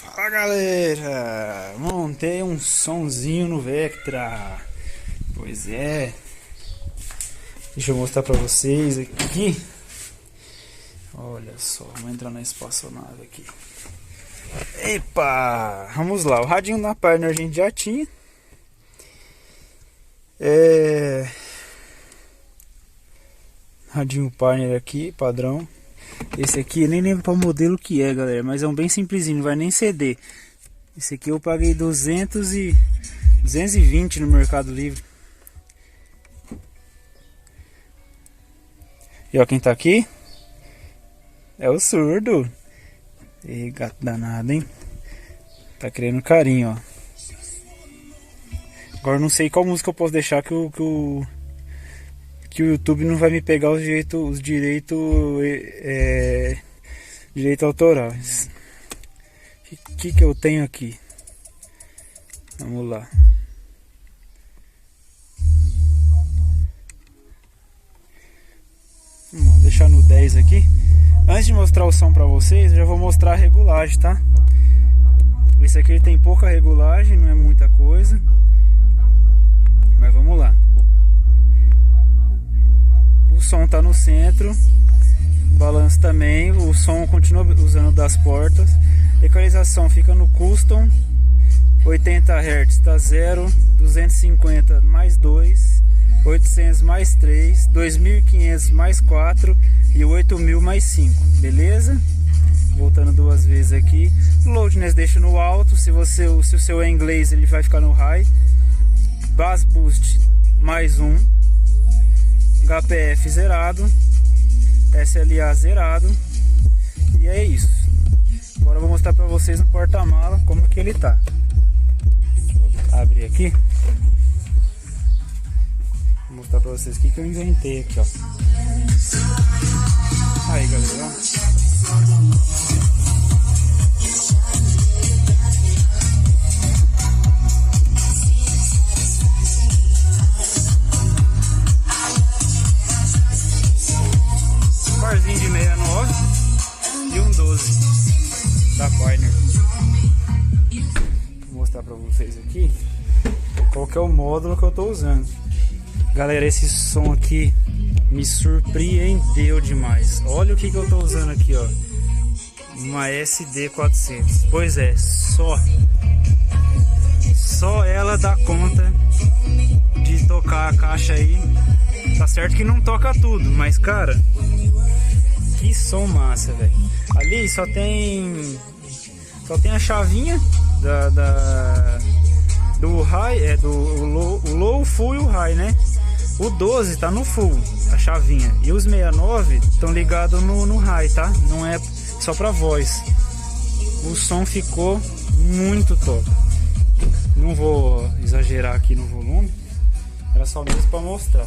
Fala galera, montei um sonzinho no Vectra. Pois é, deixa eu mostrar pra vocês aqui. Olha só, vamos entrar na espaçonave aqui. Epa, vamos lá, o radinho da Pioneer a gente já tinha. Radinho Pioneer aqui, padrão. Esse aqui eu nem lembro qual modelo que é, galera, mas é um bem simplesinho, não vai nem CD. Esse aqui eu paguei 220 no Mercado Livre. E ó, quem tá aqui é o surdo. E gato danado, hein? Tá querendo carinho, ó. Agora não sei qual música eu posso deixar que o YouTube não vai me pegar os direitos autorais. O que eu tenho aqui? Vamos lá. Vamos deixar no 10 aqui. Antes de mostrar o som pra vocês, eu já vou mostrar a regulagem, tá? Esse aqui ele tem pouca regulagem, não é muita coisa. Mas vamos lá. O som tá no centro, balanço também, o som continua usando das portas. Equalização fica no custom, 80 Hz tá 0, 250 mais 2, 800 mais 3, 2500 mais 4 e 8000 mais 5, beleza? Voltando duas vezes aqui. Loudness deixa no alto, se o seu é inglês ele vai ficar no high. Bass Boost mais 1, HPF zerado, SLA zerado, e é isso. Agora eu vou mostrar pra vocês no porta-mala como que ele tá. Vou abrir aqui. Vou mostrar pra vocês o que eu inventei aqui, ó. Aí galera, ó. Barzinho de 69 e um 12 da Pioneer. Vou mostrar pra vocês aqui qual que é o módulo que eu tô usando. Galera, esse som aqui me surpreendeu demais. Olha o que eu tô usando aqui, ó. Uma SD400. Pois é, só ela dá conta de tocar a caixa aí. Tá certo que não toca tudo, mas cara, que som massa, velho. Ali só tem a chavinha do high, do low, full e o high, né? O 12 tá no full, a chavinha. E os 69 estão ligados no high, tá? Não é só pra voz. O som ficou muito top. Não vou exagerar aqui no volume, era só mesmo pra mostrar.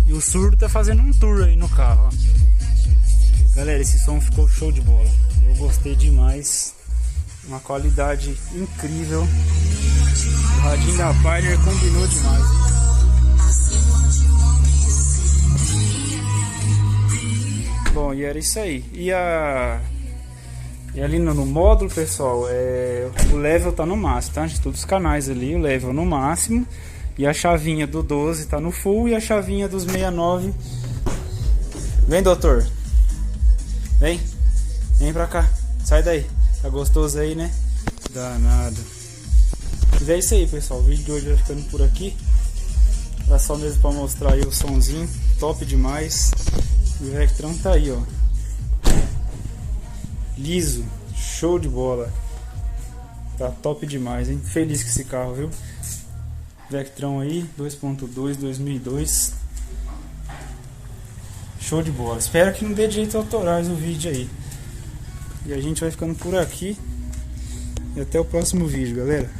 E o surdo tá fazendo um tour aí no carro, ó. Galera, esse som ficou show de bola. Eu gostei demais. Uma qualidade incrível. O radinho da Pioneer combinou demais, hein? Bom, e era isso aí. E ali no módulo, pessoal, o level tá no máximo, tá? De todos os canais ali, o level no máximo. E a chavinha do 12 tá no full e a chavinha dos 69. Vem, doutor. Vem pra cá. Sai daí. Tá gostoso aí, né? Danado. Mas é isso aí, pessoal. O vídeo de hoje vai ficando por aqui. Era só mesmo pra mostrar aí o sonzinho. Top demais. E o Vectrão tá aí, ó. Liso. Show de bola. Tá top demais, hein? Feliz com esse carro, viu? Vectrão aí, 2.2, 2002. Show de bola. Espero que não dê direitos autorais o vídeo aí. E a gente vai ficando por aqui. E até o próximo vídeo, galera.